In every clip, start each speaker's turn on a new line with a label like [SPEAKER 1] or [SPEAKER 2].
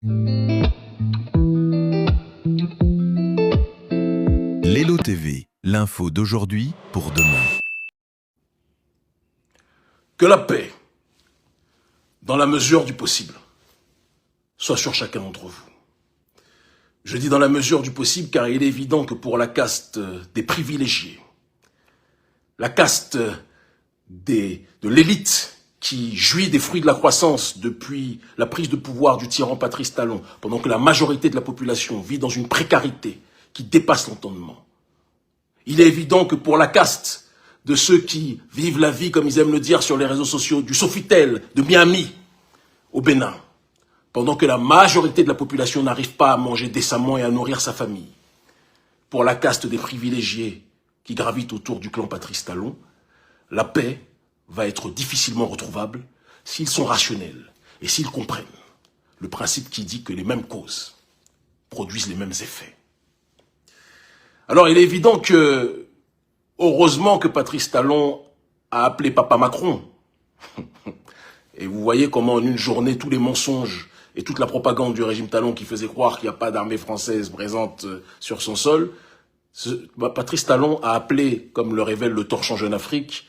[SPEAKER 1] Lelo TV, l'info d'aujourd'hui pour demain.
[SPEAKER 2] Que la paix, dans la mesure du possible, soit sur chacun d'entre vous. Je dis dans la mesure du possible car il est évident que pour la caste des privilégiés, la caste de l'élite qui jouit des fruits de la croissance depuis la prise de pouvoir du tyran Patrice Talon, pendant que la majorité de la population vit dans une précarité qui dépasse l'entendement. Il est évident que pour la caste de ceux qui vivent la vie, comme ils aiment le dire sur les réseaux sociaux, du Sofitel, de Miami, au Bénin, pendant que la majorité de la population n'arrive pas à manger décemment et à nourrir sa famille, pour la caste des privilégiés qui gravitent autour du clan Patrice Talon, la paix va être difficilement retrouvable s'ils sont rationnels et s'ils comprennent le principe qui dit que les mêmes causes produisent les mêmes effets. Alors il est évident que, heureusement que Patrice Talon a appelé Papa Macron. Et vous voyez comment en une journée, tous les mensonges et toute la propagande du régime Talon qui faisait croire qu'il n'y a pas d'armée française présente sur son sol, Patrice Talon a appelé, comme le révèle le Torchon Jeune Afrique,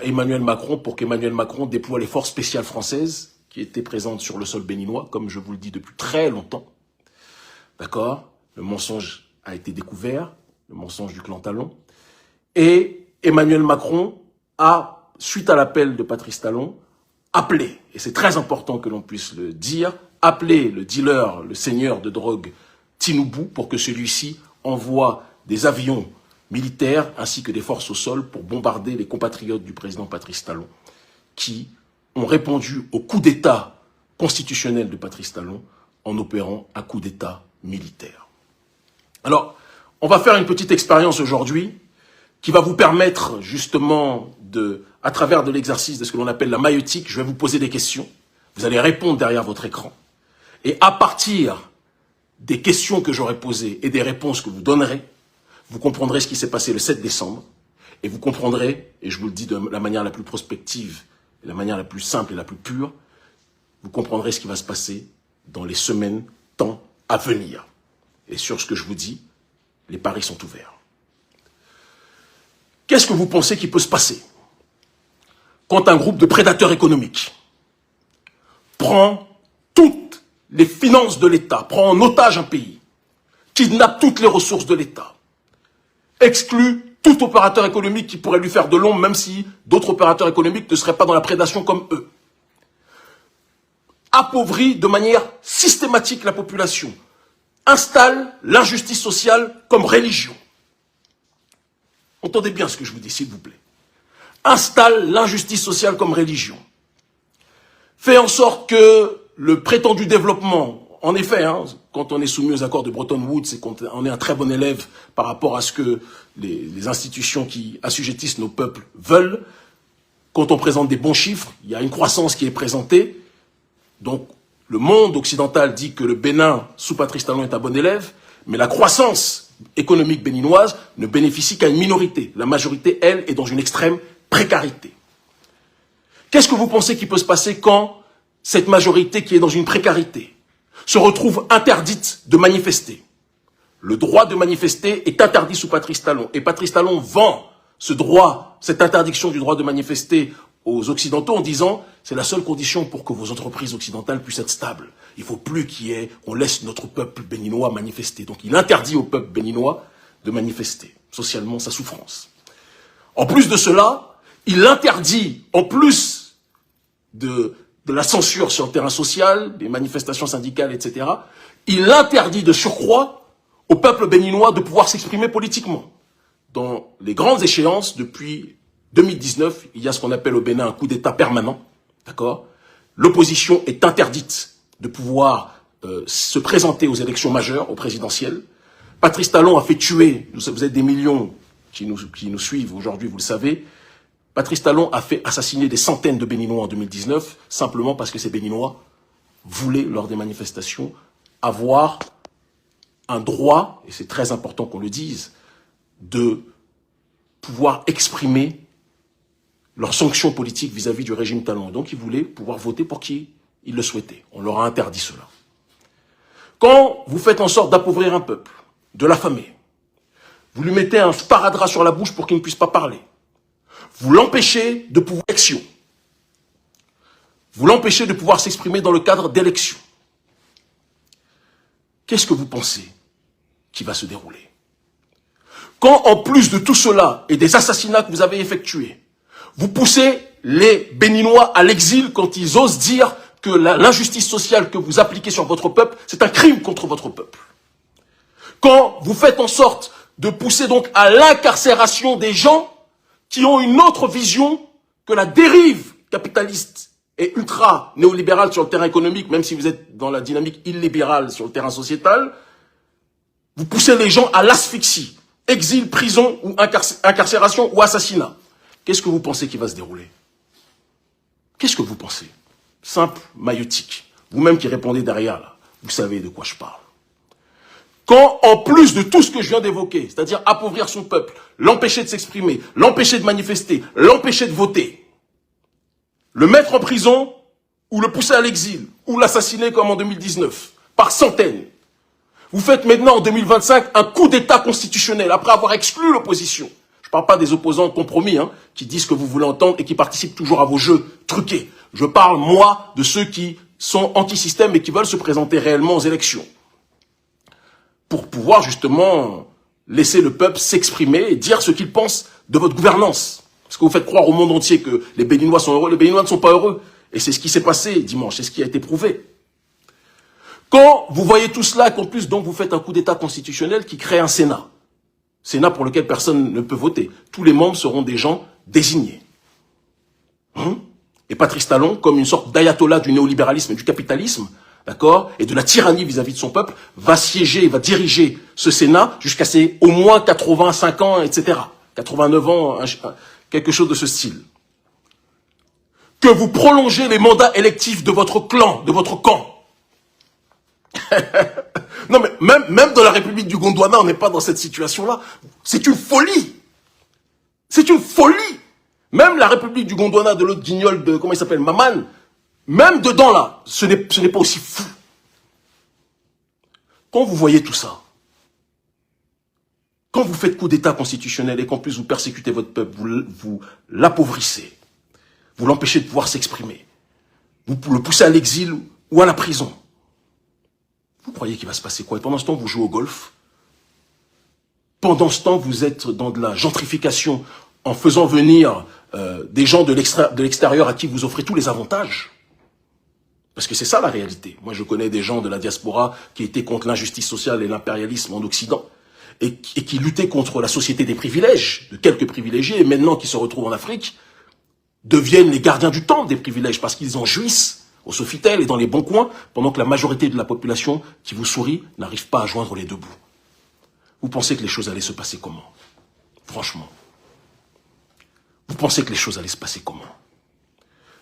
[SPEAKER 2] Emmanuel Macron pour qu'Emmanuel Macron déploie les forces spéciales françaises qui étaient présentes sur le sol béninois, comme je vous le dis depuis très longtemps. D'accord? Le mensonge a été découvert, le mensonge du clan Talon. Et Emmanuel Macron a, suite à l'appel de Patrice Talon, appelé, et c'est très important que l'on puisse le dire, appelé le dealer, le seigneur de drogue Tinubu pour que celui-ci envoie des avions militaires ainsi que des forces au sol pour bombarder les compatriotes du président Patrice Talon qui ont répondu au coup d'État constitutionnel de Patrice Talon en opérant un coup d'État militaire. Alors, on va faire une petite expérience aujourd'hui qui va vous permettre justement à travers de l'exercice de ce que l'on appelle la maïeutique, je vais vous poser des questions. Vous allez répondre derrière votre écran. Et à partir des questions que j'aurai posées et des réponses que vous donnerez, vous comprendrez ce qui s'est passé le 7 décembre. Et vous comprendrez, et je vous le dis de la manière la plus prospective, et la manière la plus simple et la plus pure, vous comprendrez ce qui va se passer dans les semaines, temps à venir. Et sur ce que je vous dis, les paris sont ouverts. Qu'est-ce que vous pensez qui peut se passer quand un groupe de prédateurs économiques prend toutes les finances de l'État, prend en otage un pays, kidnappe toutes les ressources de l'État, exclut tout opérateur économique qui pourrait lui faire de l'ombre, même si d'autres opérateurs économiques ne seraient pas dans la prédation comme eux, appauvrit de manière systématique la population, installe l'injustice sociale comme religion. Entendez bien ce que je vous dis, s'il vous plaît. Installe l'injustice sociale comme religion. Fait en sorte que le prétendu développement, en effet, quand on est soumis aux accords de Bretton Woods, c'est qu'on est un très bon élève par rapport à ce que les institutions qui assujettissent nos peuples veulent. Quand on présente des bons chiffres, il y a une croissance qui est présentée. Donc, le monde occidental dit que le Bénin, sous Patrice Talon, est un bon élève, mais la croissance économique béninoise ne bénéficie qu'à une minorité. La majorité, elle, est dans une extrême précarité. Qu'est-ce que vous pensez qui peut se passer quand cette majorité qui est dans une précarité se retrouve interdite de manifester? Le droit de manifester est interdit sous Patrice Talon. Et Patrice Talon vend ce droit, cette interdiction du droit de manifester aux Occidentaux en disant « c'est la seule condition pour que vos entreprises occidentales puissent être stables. Il ne faut plus qu'on laisse notre peuple béninois manifester. » Donc il interdit au peuple béninois de manifester socialement sa souffrance. En plus de cela, il interdit, en plus de la censure sur le terrain social, des manifestations syndicales, etc., il interdit de surcroît au peuple béninois de pouvoir s'exprimer politiquement. Dans les grandes échéances, depuis 2019, il y a ce qu'on appelle au Bénin un coup d'État permanent, d'accord? L'opposition est interdite de pouvoir se présenter aux élections majeures, aux présidentielles. Patrice Talon a fait tuer, vous êtes des millions qui nous suivent aujourd'hui, vous le savez. Patrice Talon a fait assassiner des centaines de Béninois en 2019, simplement parce que ces Béninois voulaient, lors des manifestations, avoir un droit, et c'est très important qu'on le dise, de pouvoir exprimer leurs sanctions politiques vis-à-vis du régime Talon. Donc ils voulaient pouvoir voter pour qui ils le souhaitaient. On leur a interdit cela. Quand vous faites en sorte d'appauvrir un peuple, de l'affamer, vous lui mettez un sparadrap sur la bouche pour qu'il ne puisse pas parler. Vous l'empêchez de pouvoir élection. Vous l'empêchez de pouvoir s'exprimer dans le cadre d'élections. Qu'est-ce que vous pensez qui va se dérouler? Quand, en plus de tout cela et des assassinats que vous avez effectués, vous poussez les Béninois à l'exil quand ils osent dire que l'injustice sociale que vous appliquez sur votre peuple, c'est un crime contre votre peuple. Quand vous faites en sorte de pousser donc à l'incarcération des gens qui ont une autre vision que la dérive capitaliste et ultra-néolibérale sur le terrain économique, même si vous êtes dans la dynamique illibérale sur le terrain sociétal, vous poussez les gens à l'asphyxie, exil, prison, ou incarcération ou assassinat. Qu'est-ce que vous pensez qui va se dérouler? Qu'est-ce que vous pensez? Simple, maïotique. Vous-même qui répondez derrière, là, vous savez de quoi je parle. Quand, en plus de tout ce que je viens d'évoquer, c'est-à-dire appauvrir son peuple, l'empêcher de s'exprimer, l'empêcher de manifester, l'empêcher de voter, le mettre en prison, ou le pousser à l'exil, ou l'assassiner comme en 2019, par centaines, vous faites maintenant en 2025 un coup d'État constitutionnel, après avoir exclu l'opposition. Je ne parle pas des opposants compromis, qui disent que vous voulez entendre et qui participent toujours à vos jeux truqués. Je parle, moi, de ceux qui sont anti-système et qui veulent se présenter réellement aux élections. Pour pouvoir justement laisser le peuple s'exprimer et dire ce qu'il pense de votre gouvernance. Parce que vous faites croire au monde entier que les Béninois sont heureux. Les Béninois ne sont pas heureux. Et c'est ce qui s'est passé dimanche, c'est ce qui a été prouvé. Quand vous voyez tout cela, qu'en plus donc vous faites un coup d'État constitutionnel qui crée un Sénat. Sénat pour lequel personne ne peut voter. Tous les membres seront des gens désignés. Et Patrice Talon, comme une sorte d'ayatollah du néolibéralisme et du capitalisme, d'accord, et de la tyrannie vis-à-vis de son peuple, va siéger, va diriger ce Sénat jusqu'à ses au moins 85 ans, etc. 89 ans, quelque chose de ce style. Que vous prolongez les mandats électifs de votre clan, de votre camp. Non mais même dans la République du Gondwana, on n'est pas dans cette situation-là. C'est une folie. C'est une folie. Même la République du Gondwana de l'autre guignol de, comment il s'appelle, Maman, même dedans là, ce n'est pas aussi fou. Quand vous voyez tout ça, quand vous faites coup d'État constitutionnel et qu'en plus vous persécutez votre peuple, vous l'appauvrissez, vous l'empêchez de pouvoir s'exprimer, vous le poussez à l'exil ou à la prison, vous croyez qu'il va se passer quoi? Et pendant ce temps, vous jouez au golf. Pendant ce temps, vous êtes dans de la gentrification en faisant venir des gens de l'extérieur à qui vous offrez tous les avantages. Parce que c'est ça la réalité. Moi, je connais des gens de la diaspora qui étaient contre l'injustice sociale et l'impérialisme en Occident et qui luttaient contre la société des privilèges, de quelques privilégiés, et maintenant qui se retrouvent en Afrique, deviennent les gardiens du temple des privilèges parce qu'ils en jouissent au Sofitel et dans les bons coins, pendant que la majorité de la population qui vous sourit n'arrive pas à joindre les deux bouts. Vous pensez que les choses allaient se passer comment? Franchement. Vous pensez que les choses allaient se passer comment?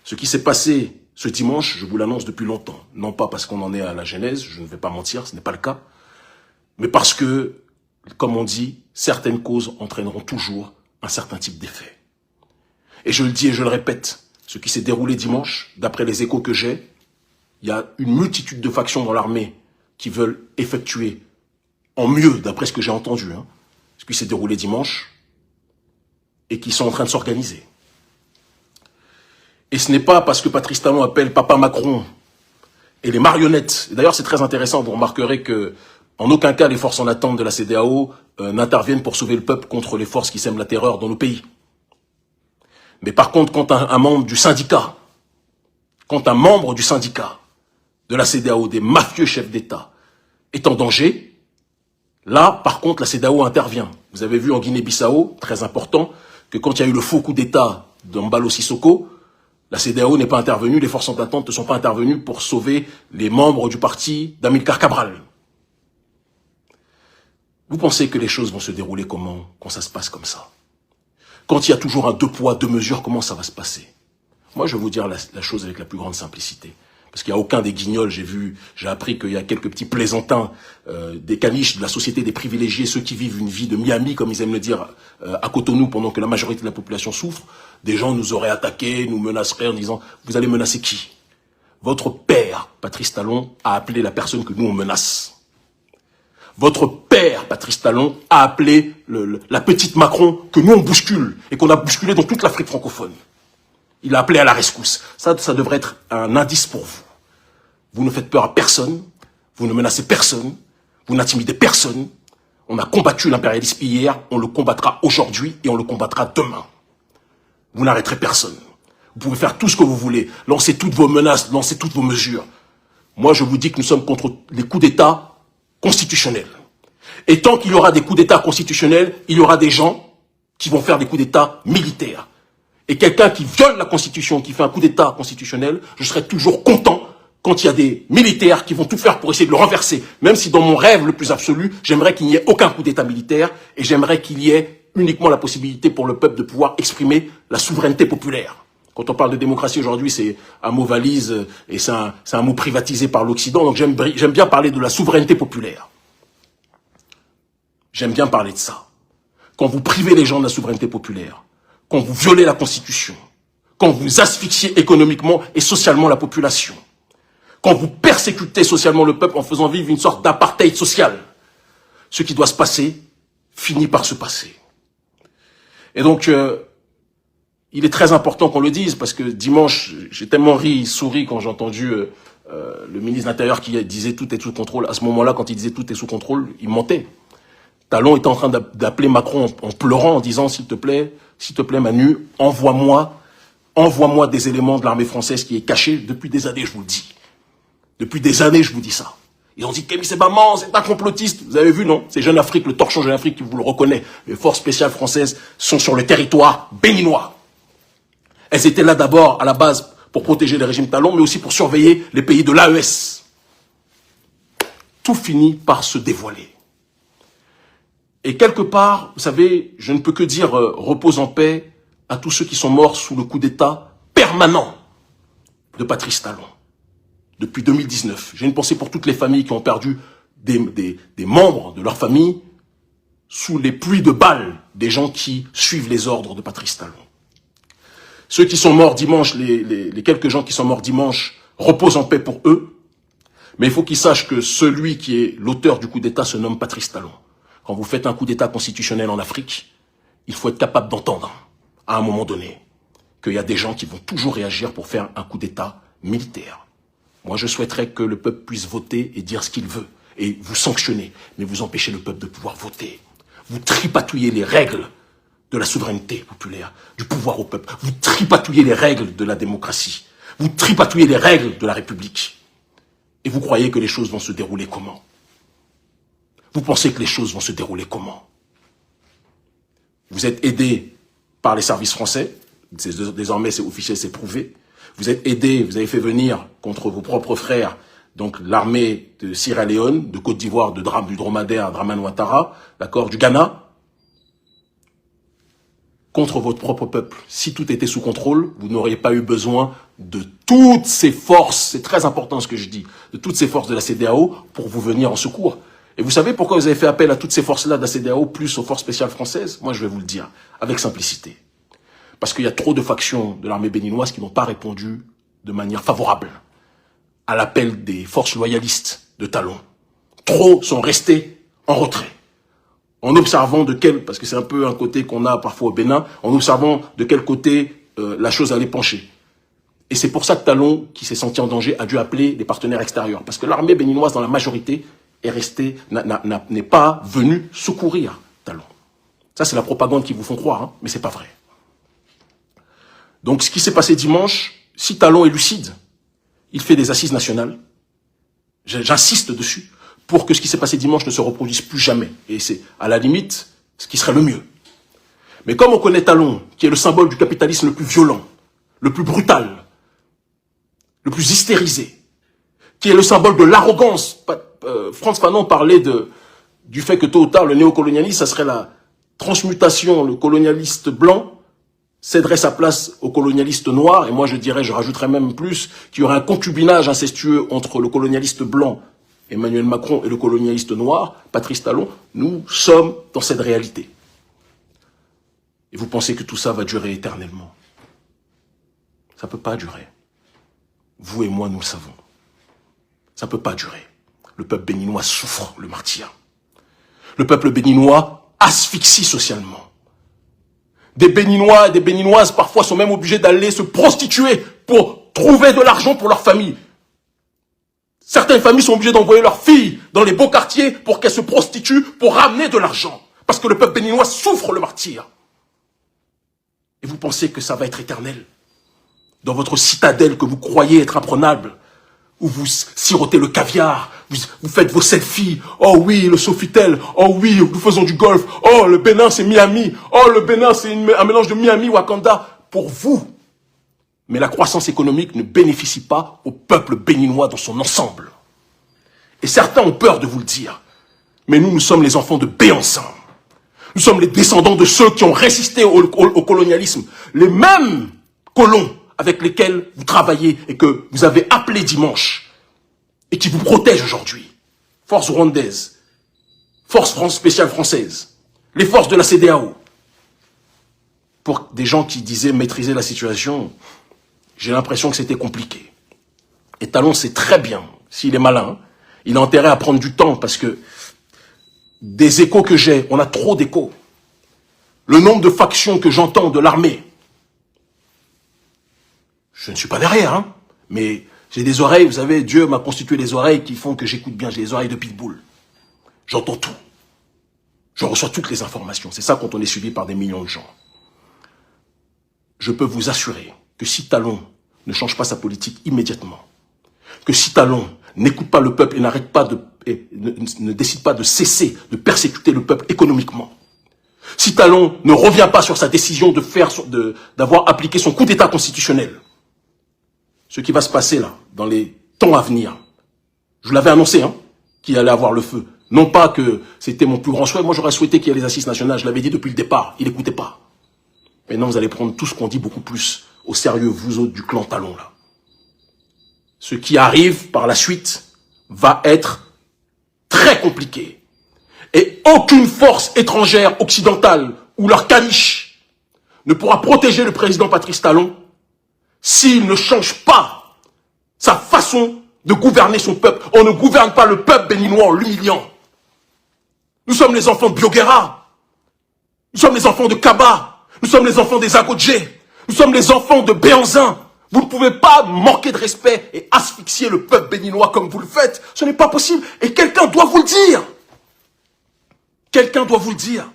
[SPEAKER 2] Ce qui s'est passé ce dimanche, je vous l'annonce depuis longtemps. Non pas parce qu'on en est à la genèse, je ne vais pas mentir, ce n'est pas le cas. Mais parce que, comme on dit, certaines causes entraîneront toujours un certain type d'effet. Et je le dis et je le répète, ce qui s'est déroulé dimanche, d'après les échos que j'ai, il y a une multitude de factions dans l'armée qui veulent effectuer en mieux, d'après ce que j'ai entendu, ce qui s'est déroulé dimanche, et qui sont en train de s'organiser. Et ce n'est pas parce que Patrice Talon appelle Papa Macron et les marionnettes. D'ailleurs, c'est très intéressant, vous remarquerez que en aucun cas les forces en attente de la CEDEAO n'interviennent pour sauver le peuple contre les forces qui sèment la terreur dans nos pays. Mais par contre, quand un membre du syndicat, de la CEDEAO, des mafieux chefs d'État, est en danger, là, par contre, la CEDEAO intervient. Vous avez vu en Guinée-Bissau, très important, que quand il y a eu le faux coup d'État d'Embalo Sissoko, la CEDEAO n'est pas intervenue, les forces en attente ne sont pas intervenues pour sauver les membres du parti d'Amilcar Cabral. Vous pensez que les choses vont se dérouler comment quand ça se passe comme ça? Quand il y a toujours un deux poids, deux mesures, comment ça va se passer? Moi, je vais vous dire la chose avec la plus grande simplicité. Parce qu'il n'y a aucun des guignols, j'ai appris qu'il y a quelques petits plaisantins, des caniches de la société des privilégiés, ceux qui vivent une vie de Miami, comme ils aiment le dire, à Cotonou, pendant que la majorité de la population souffre. Des gens nous auraient attaqués, nous menaceraient en disant, vous allez menacer qui? Votre père, Patrice Talon, a appelé la personne que nous on menace. Votre père, Patrice Talon, a appelé la petite Macron que nous on bouscule et qu'on a bousculé dans toute l'Afrique francophone. Il a appelé à la rescousse. Ça devrait être un indice pour vous. Vous ne faites peur à personne, vous ne menacez personne, vous n'intimidez personne. On a combattu l'impérialisme hier, on le combattra aujourd'hui et on le combattra demain. Vous n'arrêterez personne. Vous pouvez faire tout ce que vous voulez, lancer toutes vos menaces, lancer toutes vos mesures. Moi, je vous dis que nous sommes contre les coups d'État constitutionnels. Et tant qu'il y aura des coups d'État constitutionnels, il y aura des gens qui vont faire des coups d'État militaires. Et quelqu'un qui viole la Constitution, qui fait un coup d'État constitutionnel, je serai toujours content quand il y a des militaires qui vont tout faire pour essayer de le renverser. Même si dans mon rêve le plus absolu, j'aimerais qu'il n'y ait aucun coup d'État militaire et j'aimerais qu'il y ait uniquement la possibilité pour le peuple de pouvoir exprimer la souveraineté populaire. Quand on parle de démocratie aujourd'hui, c'est un mot valise et c'est un mot privatisé par l'Occident. Donc j'aime bien parler de la souveraineté populaire. J'aime bien parler de ça. Quand vous privez les gens de la souveraineté populaire, quand vous violez la Constitution, quand vous asphyxiez économiquement et socialement la population, quand vous persécutez socialement le peuple en faisant vivre une sorte d'apartheid social, ce qui doit se passer finit par se passer. Et donc, il est très important qu'on le dise, parce que dimanche, j'ai tellement souri quand j'ai entendu le ministre de l'Intérieur qui disait tout est sous contrôle. À ce moment-là, quand il disait tout est sous contrôle, il mentait. Talon était en train d'appeler Macron en pleurant, en disant s'il te plaît Manu, envoie-moi des éléments de l'armée française qui est cachée depuis des années, je vous le dis. Depuis des années, je vous dis ça. Ils ont dit Kémy Sébaman, c'est un complotiste. Vous avez vu, non? C'est Jeune Afrique, le torchon Jeune Afrique qui vous le reconnaît. Les forces spéciales françaises sont sur le territoire béninois. Elles étaient là d'abord, à la base, pour protéger le régime Talon, mais aussi pour surveiller les pays de l'AES. Tout finit par se dévoiler. Et quelque part, vous savez, je ne peux que dire repose en paix à tous ceux qui sont morts sous le coup d'État permanent de Patrice Talon. Depuis 2019. J'ai une pensée pour toutes les familles qui ont perdu des membres de leur famille sous les pluies de balles des gens qui suivent les ordres de Patrice Talon. Ceux qui sont morts dimanche, les quelques gens qui sont morts dimanche, reposent en paix pour eux. Mais il faut qu'ils sachent que celui qui est l'auteur du coup d'État se nomme Patrice Talon. Quand vous faites un coup d'État constitutionnel en Afrique, il faut être capable d'entendre, à un moment donné, qu'il y a des gens qui vont toujours réagir pour faire un coup d'État militaire. Moi, je souhaiterais que le peuple puisse voter et dire ce qu'il veut. Et vous sanctionner, mais vous empêchez le peuple de pouvoir voter. Vous tripatouillez les règles de la souveraineté populaire, du pouvoir au peuple. Vous tripatouillez les règles de la démocratie. Vous tripatouillez les règles de la République. Et vous croyez que les choses vont se dérouler comment? Vous pensez que les choses vont se dérouler comment? Vous êtes aidé par les services français. Désormais, c'est officiel, c'est prouvé. Vous êtes aidé, vous avez fait venir contre vos propres frères, donc l'armée de Sierra Leone, de Côte d'Ivoire, du dromadaire Dramane Ouattara, d'accord, du Ghana, contre votre propre peuple. Si tout était sous contrôle, vous n'auriez pas eu besoin de toutes ces forces, c'est très important ce que je dis, de toutes ces forces de la CEDEAO pour vous venir en secours. Et vous savez pourquoi vous avez fait appel à toutes ces forces-là de la CEDEAO, plus aux forces spéciales françaises? Moi, je vais vous le dire, avec simplicité. Parce qu'il y a trop de factions de l'armée béninoise qui n'ont pas répondu de manière favorable à l'appel des forces loyalistes de Talon. Trop sont restés en retrait. En observant parce que c'est un peu un côté qu'on a parfois au Bénin, en observant de quel côté la chose allait pencher. Et c'est pour ça que Talon, qui s'est senti en danger, a dû appeler des partenaires extérieurs. Parce que l'armée béninoise, dans la majorité, n'est pas venue secourir Talon. Ça, c'est la propagande qui vous font croire, hein, mais c'est pas vrai. Donc, ce qui s'est passé dimanche, si Talon est lucide, il fait des assises nationales. J'insiste dessus, pour que ce qui s'est passé dimanche ne se reproduise plus jamais. Et c'est, à la limite, ce qui serait le mieux. Mais comme on connaît Talon, qui est le symbole du capitalisme le plus violent, le plus brutal, le plus hystérisé, qui est le symbole de l'arrogance. Frantz Fanon parlait du fait que tôt ou tard, le néocolonialisme, ça serait la transmutation, le colonialiste blanc céderait sa place au colonialiste noir, et moi je rajouterais même plus qu'il y aurait un concubinage incestueux entre le colonialiste blanc, Emmanuel Macron, et le colonialiste noir, Patrice Talon. Nous sommes dans cette réalité. Et vous pensez que tout ça va durer éternellement? Ça ne peut pas durer. Vous et moi, nous le savons. Ça ne peut pas durer. Le peuple béninois souffre le martyre. Le peuple béninois asphyxie socialement. Des Béninois et des Béninoises parfois sont même obligés d'aller se prostituer pour trouver de l'argent pour leur famille. Certaines familles sont obligées d'envoyer leurs filles dans les beaux quartiers pour qu'elles se prostituent pour ramener de l'argent. Parce que le peuple béninois souffre le martyre. Et vous pensez que ça va être éternel? Dans votre citadelle que vous croyez être imprenable, où vous sirotez le caviar, vous faites vos selfies. Oh oui, le Sofitel. Oh oui, nous faisons du golf. Oh, le Bénin, c'est Miami. Oh, le Bénin, c'est un mélange de Miami, Wakanda. Pour vous. Mais la croissance économique ne bénéficie pas au peuple béninois dans son ensemble. Et certains ont peur de vous le dire. Mais nous sommes les enfants de Béhanzin. Nous sommes les descendants de ceux qui ont résisté au colonialisme. Les mêmes colons avec lesquels vous travaillez et que vous avez appelé dimanche et qui vous protègent aujourd'hui. Force rwandaise, force spéciale française, les forces de la CEDEAO. Pour des gens qui disaient maîtriser la situation, j'ai l'impression que c'était compliqué. Et Talon sait très bien, s'il est malin, il a intérêt à prendre du temps parce que des échos que j'ai, on a trop d'échos. Le nombre de factions que j'entends de l'armée, je ne suis pas derrière, hein, mais j'ai des oreilles, vous savez, Dieu m'a constitué des oreilles qui font que j'écoute bien, j'ai des oreilles de pitbull. J'entends tout. Je reçois toutes les informations. C'est ça quand on est suivi par des millions de gens. Je peux vous assurer que si Talon ne change pas sa politique immédiatement, que si Talon n'écoute pas le peuple et n'arrête pas ne décide pas de cesser de persécuter le peuple économiquement, si Talon ne revient pas sur sa décision d'avoir appliqué son coup d'État constitutionnel, ce qui va se passer là, dans les temps à venir, je vous l'avais annoncé, hein, qu'il allait avoir le feu. Non pas que c'était mon plus grand souhait, moi j'aurais souhaité qu'il y ait les assises nationales, je l'avais dit depuis le départ, il n'écoutait pas. Maintenant vous allez prendre tout ce qu'on dit beaucoup plus au sérieux, vous autres du clan Talon là. Ce qui arrive par la suite va être très compliqué. Et aucune force étrangère occidentale ou leur caniche ne pourra protéger le président Patrice Talon s'il ne change pas sa façon de gouverner son peuple. On ne gouverne pas le peuple béninois en l'humiliant. Nous sommes les enfants de Bioguera. Nous sommes les enfants de Kaba. Nous sommes les enfants des Agodjé. Nous sommes les enfants de Béhanzin. Vous ne pouvez pas manquer de respect et asphyxier le peuple béninois comme vous le faites. Ce n'est pas possible. Et quelqu'un doit vous le dire. Quelqu'un doit vous le dire.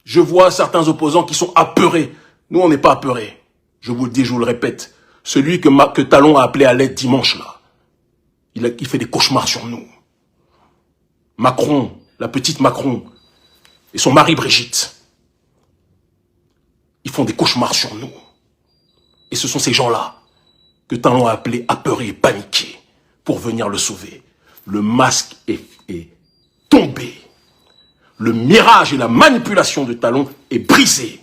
[SPEAKER 2] Je vois certains opposants qui sont apeurés. Nous, on n'est pas apeurés. Je vous le dis, je vous le répète. Celui que Talon a appelé à l'aide dimanche, là, il fait des cauchemars sur nous. Macron, la petite Macron, et son mari Brigitte, ils font des cauchemars sur nous. Et ce sont ces gens-là que Talon a appelés apeurés et paniqués pour venir le sauver. Le masque est tombé. Le mirage et la manipulation de Talon est brisé.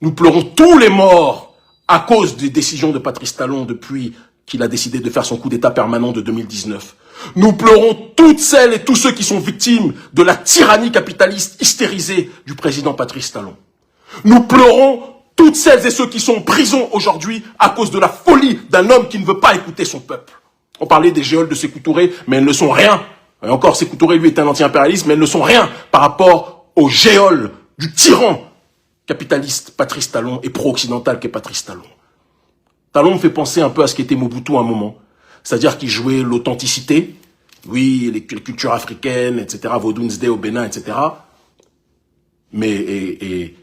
[SPEAKER 2] Nous pleurons tous les morts à cause des décisions de Patrice Talon depuis qu'il a décidé de faire son coup d'État permanent de 2019. Nous pleurons toutes celles et tous ceux qui sont victimes de la tyrannie capitaliste hystérisée du président Patrice Talon. Nous pleurons toutes celles et ceux qui sont en prison aujourd'hui à cause de la folie d'un homme qui ne veut pas écouter son peuple. On parlait des géoles de Sékou Touré, mais elles ne sont rien. Et encore, Sékou Touré, lui, est un anti-impérialiste, mais elles ne sont rien par rapport aux géoles du tyran capitaliste Patrice Talon et pro-occidental qu'est Patrice Talon. Talon me fait penser un peu à ce qu'était Mobutu à un moment. C'est-à-dire qu'il jouait l'authenticité, oui, les cultures africaines, etc., Vodounsde au Bénin, etc. Mais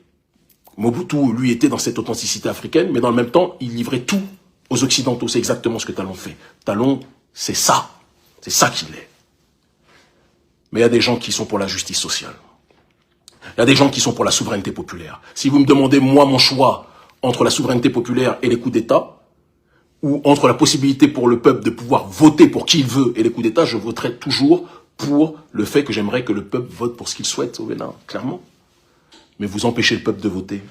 [SPEAKER 2] Mobutu, lui, était dans cette authenticité africaine, mais dans le même temps, il livrait tout aux Occidentaux. C'est exactement ce que Talon fait. Talon, c'est ça. C'est ça qu'il est. Mais il y a des gens qui sont pour la justice sociale. Il y a des gens qui sont pour la souveraineté populaire. Si vous me demandez, moi, mon choix entre la souveraineté populaire et les coups d'État, ou entre la possibilité pour le peuple de pouvoir voter pour qui il veut et les coups d'État, je voterai toujours pour le fait que j'aimerais que le peuple vote pour ce qu'il souhaite au Bénin, clairement. Mais vous empêchez le peuple de voter.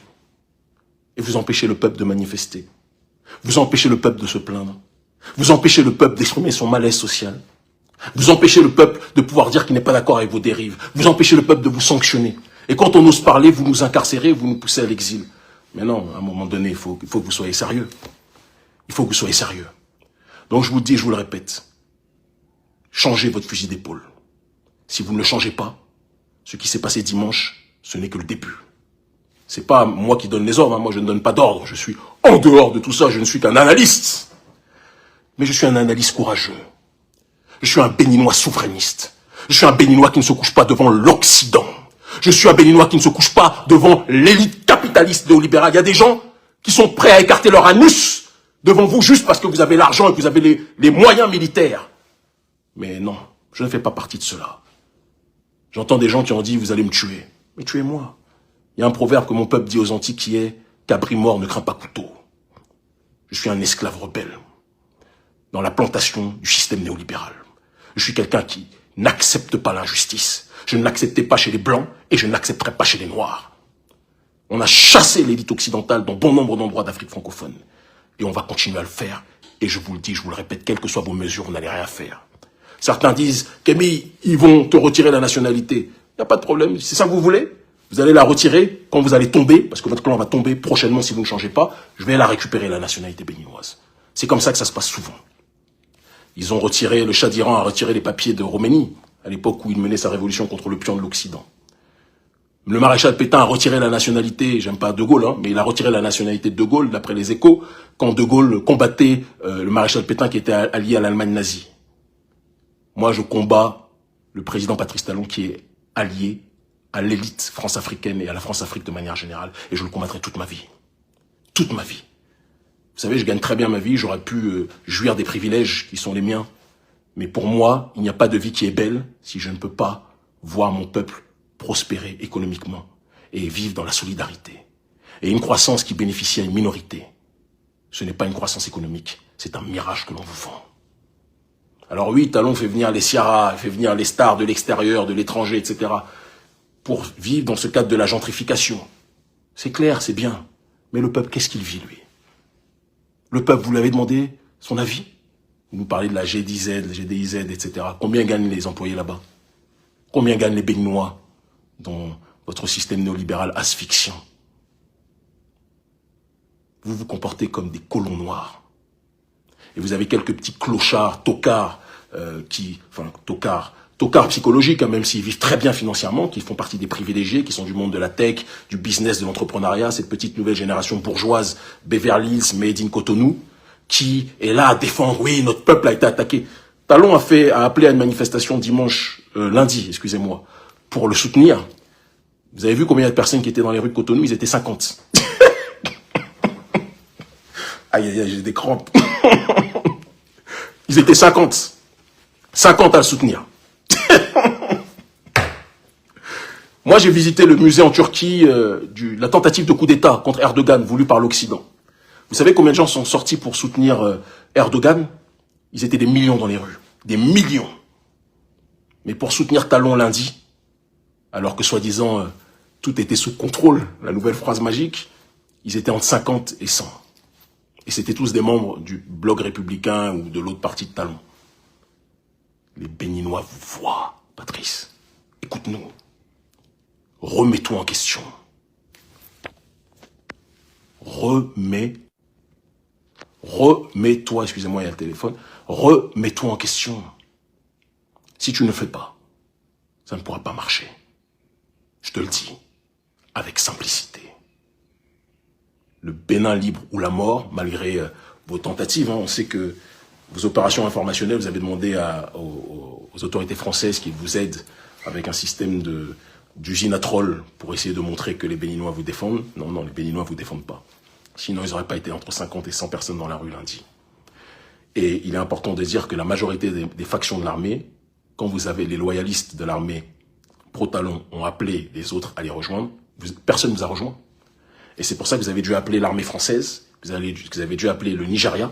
[SPEAKER 2] Et vous empêchez le peuple de manifester. Vous empêchez le peuple de se plaindre. Vous empêchez le peuple d'exprimer son malaise social. Vous empêchez le peuple de pouvoir dire qu'il n'est pas d'accord avec vos dérives. Vous empêchez le peuple de vous sanctionner. Et quand on ose parler, vous nous incarcérez, vous nous poussez à l'exil. Mais non, à un moment donné, il faut que vous soyez sérieux. Il faut que vous soyez sérieux. Donc je vous le dis, je vous le répète, changez votre fusil d'épaule. Si vous ne le changez pas, ce qui s'est passé dimanche, ce n'est que le début. C'est pas moi qui donne les ordres, hein. Moi je ne donne pas d'ordre, je suis en dehors de tout ça, je ne suis qu'un analyste. Mais je suis un analyste courageux. Je suis un Béninois souverainiste. Je suis un Béninois qui ne se couche pas devant l'Occident. Je suis un Béninois qui ne se couche pas devant l'élite capitaliste néolibérale. Il y a des gens qui sont prêts à écarter leur anus devant vous juste parce que vous avez l'argent et que vous avez les moyens militaires. Mais non, je ne fais pas partie de cela. J'entends des gens qui ont dit « vous allez me tuer ». Mais tuez-moi. Il y a un proverbe que mon peuple dit aux Antilles qui est « cabri mort ne craint pas couteau ». Je suis un esclave rebelle dans la plantation du système néolibéral. Je suis quelqu'un qui n'accepte pas l'injustice. Je ne l'acceptais pas chez les Blancs et je ne l'accepterai pas chez les Noirs. On a chassé l'élite occidentale dans bon nombre d'endroits d'Afrique francophone. Et on va continuer à le faire. Et je vous le dis, je vous le répète, quelles que soient vos mesures, vous n'allez rien faire. Certains disent, Kémy, ils vont te retirer la nationalité. Il n'y a pas de problème, c'est ça que vous voulez? Vous allez la retirer quand vous allez tomber, parce que votre clan va tomber prochainement si vous ne changez pas. Je vais la récupérer, la nationalité béninoise. C'est comme ça que ça se passe souvent. Ils ont retiré, le Shah d'Iran a retiré les papiers de Khomeini, à l'époque où il menait sa révolution contre le pion de l'Occident. Le maréchal Pétain a retiré la nationalité, j'aime pas De Gaulle, hein, mais il a retiré la nationalité de De Gaulle, d'après les Échos, quand De Gaulle combattait le maréchal Pétain qui était allié à l'Allemagne nazie. Moi, je combats le président Patrice Talon qui est allié à l'élite france-africaine et à la France-Afrique de manière générale, et je le combattrai toute ma vie. Toute ma vie. Vous savez, je gagne très bien ma vie, j'aurais pu jouir des privilèges qui sont les miens. Mais pour moi, il n'y a pas de vie qui est belle si je ne peux pas voir mon peuple prospérer économiquement et vivre dans la solidarité. Et une croissance qui bénéficie à une minorité, ce n'est pas une croissance économique, c'est un mirage que l'on vous vend. Alors oui, Talon fait venir les Ciara, fait venir les stars de l'extérieur, de l'étranger, etc. pour vivre dans ce cadre de la gentrification. C'est clair, c'est bien. Mais le peuple, qu'est-ce qu'il vit, lui? Le peuple, vous l'avez demandé son avis? Vous nous parlez de la GDIZ, la GDIZ, etc. Combien gagnent les employés là-bas? Combien gagnent les Béninois dans votre système néolibéral asphyxiant? Vous vous comportez comme des colons noirs. Et vous avez quelques petits clochards, tocards, tocards psychologiques, hein, même s'ils vivent très bien financièrement, qui font partie des privilégiés, qui sont du monde de la tech, du business, de l'entrepreneuriat, cette petite nouvelle génération bourgeoise, Beverly Hills, Made in Cotonou, qui est là à défendre, oui, notre peuple a été attaqué. Talon a appelé à une manifestation lundi, pour le soutenir. Vous avez vu combien de personnes qui étaient dans les rues de Cotonou? Ils étaient 50. Aïe, aïe, aïe, j'ai des crampes. Ils étaient 50. 50 à le soutenir. Moi, j'ai visité le musée en Turquie la tentative de coup d'État contre Erdogan voulu par l'Occident. Vous savez combien de gens sont sortis pour soutenir Erdogan? Ils étaient des millions dans les rues. Des millions. Mais pour soutenir Talon lundi, alors que soi-disant tout était sous contrôle, la nouvelle phrase magique, ils étaient entre 50 et 100. Et c'était tous des membres du Bloc républicain ou de l'autre parti de Talon. Les Béninois vous voient, Patrice. Écoute-nous. Remets-toi en question. Remets-toi, excusez-moi, il y a le téléphone. Remets-toi en question. Si tu ne le fais pas, ça ne pourra pas marcher. Je te le dis, avec simplicité. Le Bénin libre ou la mort, malgré vos tentatives, hein, on sait que vos opérations informationnelles, vous avez demandé aux autorités françaises qu'ils vous aident avec un système d'usine à trolls pour essayer de montrer que les Béninois vous défendent. Non, les Béninois vous défendent pas. Sinon, ils n'auraient pas été entre 50 et 100 personnes dans la rue lundi. Et il est important de dire que la majorité des factions de l'armée, quand vous avez les loyalistes de l'armée pro-Talon ont appelé les autres à les rejoindre, personne ne vous a rejoint. Et c'est pour ça que vous avez dû appeler l'armée française, vous avez dû appeler le Nigeria,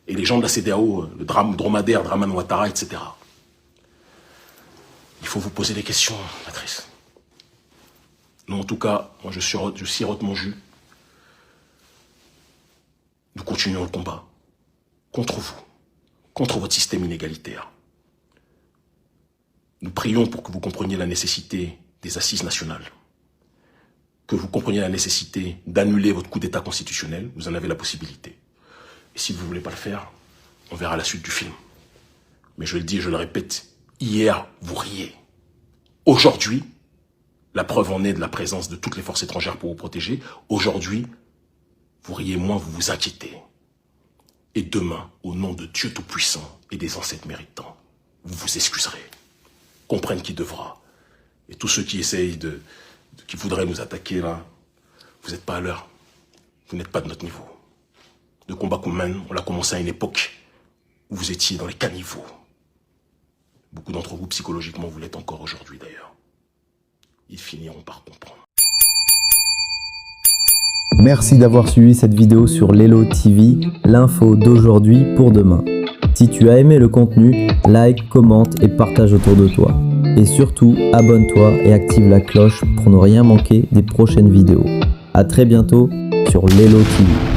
[SPEAKER 2] et les gens de la CEDEAO, le dromadaire, Draman Ouattara, etc. Il faut vous poser des questions, Patrice. Non, en tout cas, moi je sirote mon jus. Nous continuons le combat. Contre vous. Contre votre système inégalitaire. Nous prions pour que vous compreniez la nécessité des assises nationales. Que vous compreniez la nécessité d'annuler votre coup d'État constitutionnel. Vous en avez la possibilité. Et si vous voulez pas le faire, on verra la suite du film. Mais je le dis et je le répète, hier, vous riez. Aujourd'hui, la preuve en est de la présence de toutes les forces étrangères pour vous protéger. Aujourd'hui, vous riez moins, vous vous inquiétez. Et demain, au nom de Dieu Tout-Puissant et des ancêtres méritants, vous vous excuserez. Comprenne qui devra. Et tous ceux qui essayent qui voudraient nous attaquer là, vous n'êtes pas à l'heure. Vous n'êtes pas de notre niveau. Le combat qu'on mène, on l'a commencé à une époque où vous étiez dans les caniveaux. Beaucoup d'entre vous, psychologiquement, vous l'êtes encore aujourd'hui d'ailleurs. Ils finiront par comprendre.
[SPEAKER 3] Merci d'avoir suivi cette vidéo sur Lelo TV, l'info d'aujourd'hui pour demain. Si tu as aimé le contenu, like, commente et partage autour de toi. Et surtout, abonne-toi et active la cloche pour ne rien manquer des prochaines vidéos. A très bientôt sur Lelo TV.